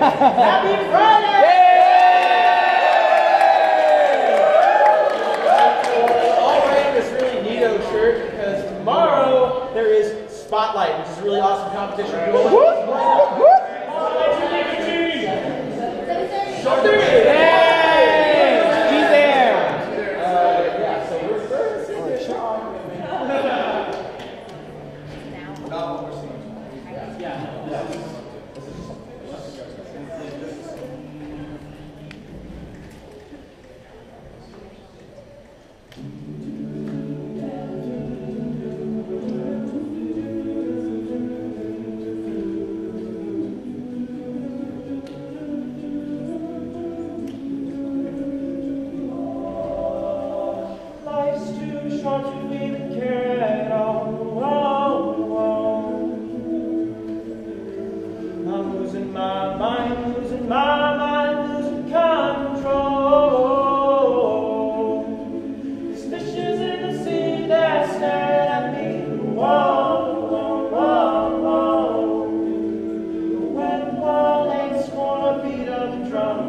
Happy Friday! All wearing this really neato shirt because tomorrow there is Spotlight, which is a really awesome competition. Short to even care at all. I'm losing my mind, losing control. These fishes in the sea that stare at me. When the wall ain't scorn a beat of the drum.